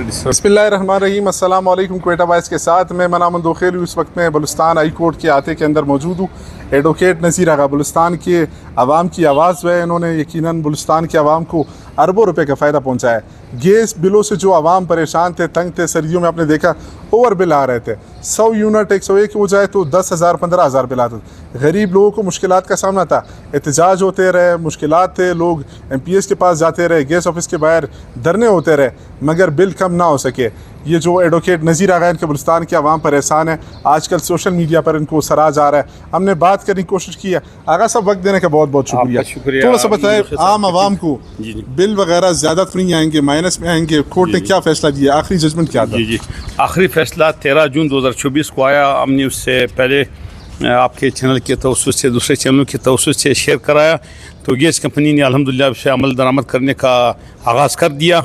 Studies. बिस्मिल्लाहिर्रहमानिर्रहीम, अस्सलाम वालेकुम। क्वेटा वॉइस के साथ मैं मनामुल दोखेल इस वक्त में बलुस्तान हाई कोर्ट के अहाते के अंदर मौजूद हूँ। एडवोकेट नज़ीर आगा बलुस्तान के आवाम की आवाज़ जो है, इन्होंने यकीनन बलुस्तान के आवाम को अरबों रुपए का फ़ायदा पहुँचाया। गैस बिलों से जो आवाम परेशान थे, तंग थे, सर्दियों में आपने देखा ओवर बिल आ रहे थे। 100 यूनिट 101 हो जाए तो 10,000 15,000 बिल आते थे। गरीब लोगों को मुश्किलात का सामना था, एहतजाज होते रहे, मुश्किलात थे, लोग MPS के पास जाते रहे, गैस ऑफिस के बाहर धरने होते रहे, मगर बिल कम ना हो सके। ये जो एडवोकेट नज़ीर आगा इनके बलुस्तान के आवाम पर एहसान है, आजकल सोशल मीडिया पर इनको सराहा जा रहा है। हमने बात करने की कोशिश की है। आगा साहब, वक्त देने का बहुत बहुत शुक्रिया। थोड़ा सा बताएं आम आवाम को, बिल वगैरह ज़्यादा तो नहीं आएंगे, माइनस में आएंगे, कोर्ट ने क्या फैसला दिया, आखिरी जजमेंट क्या था? जी, आखिरी फैसला 13 जून 2024 को आया। हमने उससे पहले आपके चैनल के तवस्सुस से, दूसरे चैनलों के तवस्सुस से शेयर कराया। तो गैस कंपनी ने अल्हम्दुलिल्लाह से अमल दरामद करने का आगाज़ कर दिया।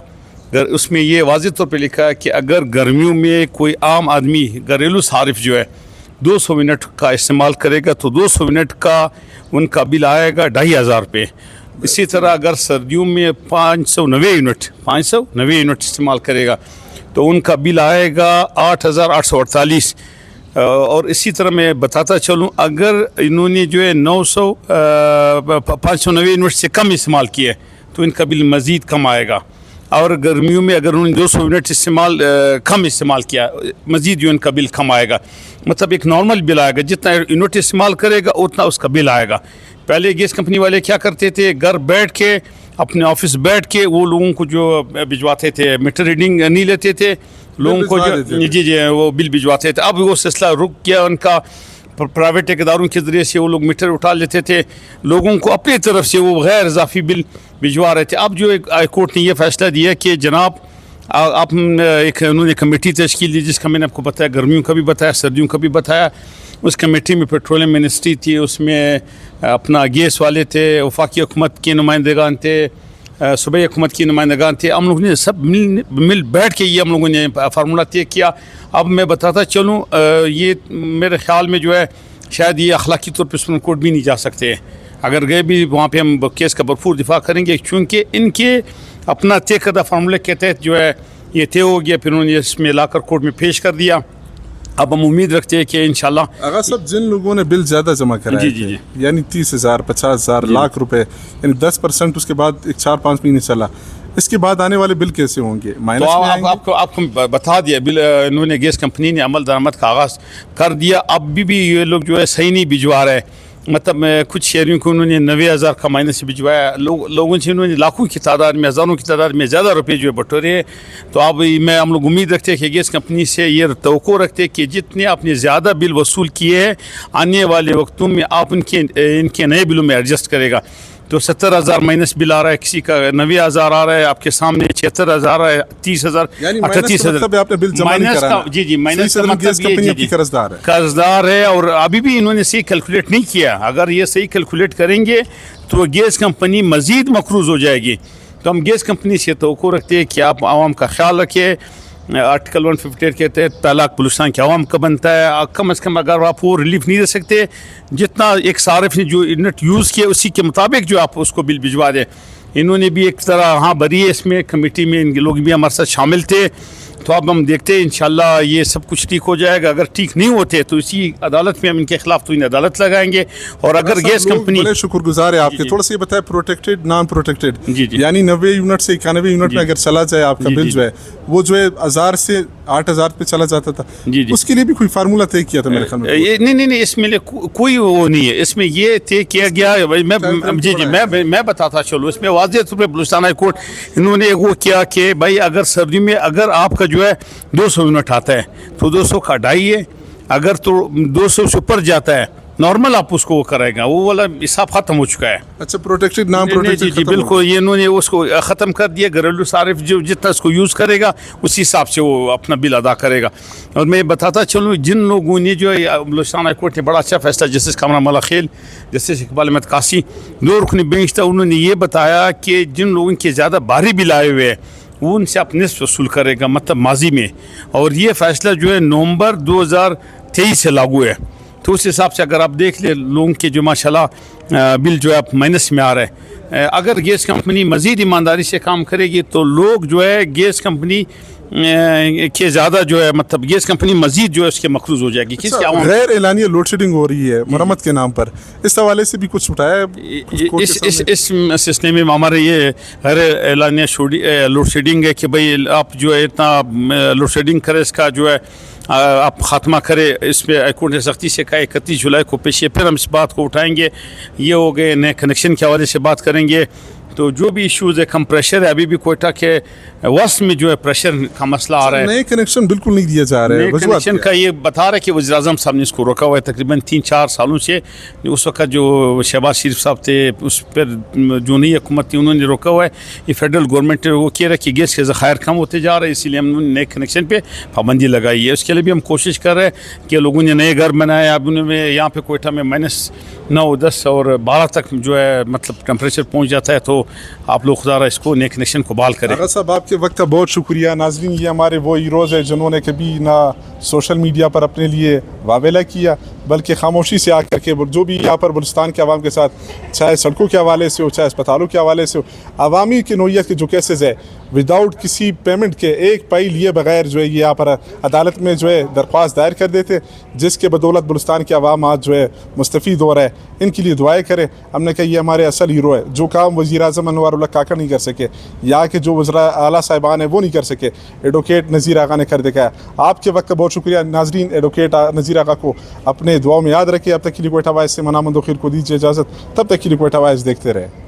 उसमें ये वाज़ेह तौर पे लिखा है कि अगर गर्मियों में कोई आम आदमी घरेलू सारिफ जो है 200 यूनिट का इस्तेमाल करेगा तो 200 यूनिट का उनका बिल आएगा 2,500 रुपये। इसी तरह अगर सर्दियों में 590 यूनिट इस्तेमाल करेगा तो उनका बिल आएगा 8,848। और इसी तरह मैं बताता चलूँ, अगर इन्होंने जो है 590 यूनिट से कम इस्तेमाल किए तो इनका बिल मज़ीद कम आएगा। और गर्मियों में अगर उन्होंने 200 यूनिट कम इस्तेमाल किया, मज़ीद जो इनका बिल कम आएगा। मतलब एक नॉर्मल बिल आएगा, जितना यूनिट इस्तेमाल करेगा उतना उसका बिल आएगा। पहले गैस कंपनी वाले क्या करते थे, घर बैठ के, अपने ऑफिस बैठ के वो लोगों को जो भिजवाते थे, मीटर रीडिंग नहीं लेते थे, लोगों को जो जी वो बिल भिजवाते थे। अब वो सिलसिला रुक गया उनका। प्राइवेट ठेकेदारों के ज़रिए से वो लोग मीटर उठा लेते थे, लोगों को अपनी तरफ से वो गैर इजाफी बिल भिजवा रहे थे। अब जो एक हाई कोर्ट ने यह फैसला दिया कि जनाब आप उन्होंने कमेटी तश्कील दी, जिसका मैंने आपको बताया, गर्मियों का भी बताया, सर्दियों का भी बताया। उस कमेटी में पेट्रोलियम मिनिस्ट्री थी, उसमें अपना गैस वाले थे, वफाकी हुकूमत के नुमाइंदगान थे, सूबाई हुकूमत की नुमाइंदगान थे। हम लोगों ने सब मिल बैठ के ये हम लोगों ने फार्मूला तय किया। अब मैं बताता चलूँ, ये मेरे ख्याल में जो है शायद ये अखलाकी तौर पर सुप्रीम कोर्ट भी नहीं जा सकते। अगर गए भी वहाँ पे हम केस का भरपूर दिफा करेंगे, क्योंकि इनके अपना तय करदा फार्मूले के तहत जो है ये तय हो गया, फिर उन्होंने इसमें लाकर कोर्ट में पेश कर दिया। अब हम उम्मीद रखते हैं कि इंशाल्लाह अगर सब जिन लोगों ने बिल ज़्यादा जमा कराए थे, यानी 30,000 50,000 लाख रुपए, यानी 10% उसके बाद एक 4-5 महीने चला, इसके बाद आने वाले बिल कैसे होंगे? माइनस तो में आपको बता दिया, बिल इन्होंने गैस कंपनी ने अमल दरामद का आगाज़ कर दिया। अब भी ये लोग जो है सही नहीं भिजवा रहे। मतलब कुछ शहरियों को उन्होंने 90,000 का माइनस से भिजवाया, लोगों से उन्होंने लाखों की तादाद में, हज़ारों की तादाद में ज़्यादा रुपये जो है बटोरे हैं। तो अब हम लोग उम्मीद रखते हैं कि गैस कंपनी से ये तवक्को रखते हैं कि जितने आपने ज़्यादा बिल वसूल किए हैं, आने वाले वक्तों में आप इनके नए बिलों में एडजस्ट करेगा। तो 70,000 माइनस बिल आ रहा है, किसी का 90,000 आ रहा है, आपके सामने 76,000 है, 30,000, 38,000 आपने बिल जमा नहीं कराना। जी माइनस का मतलब ये कर्जदार है। और अभी भी इन्होंने सही कैलकुलेट नहीं किया। अगर ये सही कैलकुलेट करेंगे तो गैस कंपनी मज़ीद मकरूज़ हो जाएगी। तो हम गैस कंपनी से तवक्को रखते हैं कि आप आवाम का ख्याल रखें। आर्टिकल 158 के तहत तालाक बलुस्तान के आवाम का बनता है। कम अज़ कम अगर आप वो रिलीफ नहीं दे सकते, जितना एक सारिफ ने जो यूनिट यूज़ किया उसी के मुताबिक जो आप उसको बिल भिजवा दें। इन्होंने भी एक तरह हाँ भरी है इसमें, कमेटी में इन लोग भी हमारे साथ शामिल थे। तो अब हम देखते हैं इंशाल्लाह ये सब कुछ ठीक हो जाएगा। अगर ठीक नहीं होते तो इसी अदालत में हम इनके खिलाफ तो इन अदालत लगाएंगे। और अगर गैस कंपनी, बड़े शुक्रगुजार है आपके। थोड़ा सा ये बताए, प्रोटेक्टेड नॉन प्रोटेक्टेड, यानी 90 यूनिट से 91 यूनिट में अगर चला जाए आपका बिल जो है, वो जो है 1,000 से 8,000 पे चला जाता था, उसके लिए भी कोई फार्मूला तय किया था मेरे ख्याल में? नहीं, इसमें कोई वो नहीं है। इसमें ये तय किया गया, मैं बताता चलूँ, इसमें वाज़ेह तौर पर बलुस्तान हाई कोर्ट इन्होंने वो किया कि भाई अगर सर्दी में अगर आपका जो है 200 यूनिट आता है तो 200 का 2.5 है। अगर तो 200 से ऊपर जाता है नॉर्मल, आप उसको वो करेगा, वो वाला हिसाब ख़त्म हो चुका है। अच्छा, प्रोटेक्टेड नॉन प्रोटेक्टेड? जी बिल्कुल, ये इन्होंने उसको ख़त्म कर दिया। घरेलू सारिफ जो जितना इसको यूज़ करेगा उसी हिसाब से वो अपना बिल अदा करेगा। और मैं बताता चलूँ, जिन लोगों ने जो है बलुस्तान हाई कोर्ट ने बड़ा अच्छा फैसला, जस्टिस कामरान मल्ला खेल, जस्टिस इकबाल अहमद कासी, 2 रुकनी बेंच था, उन्होंने ये बताया कि जिन लोगों के ज़्यादा भारी बिल आए हुए हैं वो उनसे आप निस्फ वसूल करेगा, मतलब माजी में। और ये फ़ैसला जो है नवंबर 2023 से लागू है। तो उस हिसाब से अगर आप देख ले, लोगों के जो माशाल्लाह बिल जो है आप माइनस में आ रहा है। अगर गैस कंपनी मज़ीद ईमानदारी से काम करेगी तो लोग जो है गैस कंपनी के ज़्यादा जो है मतलब गैस कंपनी मजीद जो है उसके मखरूज हो जाएगी। किसके अच्छा, गैर एलानिया लोड शेडिंग हो रही है मरम्मत के नाम पर, इस हवाले से भी कुछ उठाया है इस सिलसिले में हमारे ये गैर एलानिया लोड शेडिंग है कि भाई आप जो है इतना लोड शेडिंग करें, इसका जो है आप ख़ात्मा करें। इस पर हाईकोर्ट ने सख्ती से कहा 31 जुलाई को पेश है, फिर हम इस बात को उठाएंगे। ये हो गए नए कनेक्शन के हवाले से बात करेंगे। तो जो भी इश्यूज़ है, कम प्रेशर है, अभी भी कोयटा के वस्त में जो है प्रेशर का मसला आ रहा है। नए कनेक्शन बिल्कुल नहीं दिए जा रहे हैं। कनेक्शन का ये बता रहा है कि वज़ीर आज़म साहब ने इसको रोका हुआ है तकरीबन 3-4 सालों से। उस वक्त जो शहबाज शरीफ साहब थे उस पर जो नई हुकूमत थी उन्होंने रोका हुआ है। ये फेडरल गवर्नमेंट ने वो कह रहा है कि गैस के ज़खायर कम होते जा रहे हैं, इसीलिए हमने नए कनेक्शन पर पाबंदी लगाई है। उसके लिए भी हम कोशिश कर रहे हैं कि लोगों ने नए घर बनाए। अब उनमें यहाँ पर कोयटा में -9, 10 और 12 तक जो है मतलब टेम्परेचर पहुँच जाता है। तो आप लोग खुदा इसको नए कनेक्शन को बहाल करें। आगा साहब, आपके वक्त का बहुत शुक्रिया। नाजरीन, ये हमारे वो हीरोज़ हैं जिन्होंने कभी ना सोशल मीडिया पर अपने लिए वावेला किया, बल्कि खामोशी से आकर के जो भी यहाँ पर बलुस्तान के आवाम के साथ, चाहे सड़कों के हवाले से हो, चाहे अस्पतालों के हवाले से हो, अवामी की नोयत के जो केसेस है विदाउट किसी पेमेंट के, एक पाई लिए बगैर जो है ये यहाँ पर अदालत में जो है दरख्वास्त दायर कर देते, जिसके बदौलत बलुस्तान के अवाम आज जो है मुस्तफ़ीद हो रहा है। इनके लिए दुआएं करें। हमने कहा ये हमारे असल हीरो है। जो काम वज़ीर आज़म अनवारुल्लाह काका नहीं कर सके, यहाँ के जो वज़रा आला साहिबान है वो नहीं कर सके, एडवोकेट नज़ीर आगा ने कर दिखाया। आपके वक्त का बहुत शुक्रिया। नाजरीन, एडवोकेट नज़ीर आगा को अपने दुआओं में याद रखें। अब तक के लिए कोयटा वॉइस से मनामंद खीर को दीजिए इजाज़त। तब तक के लिए कोयटा वॉइस देखते रहे।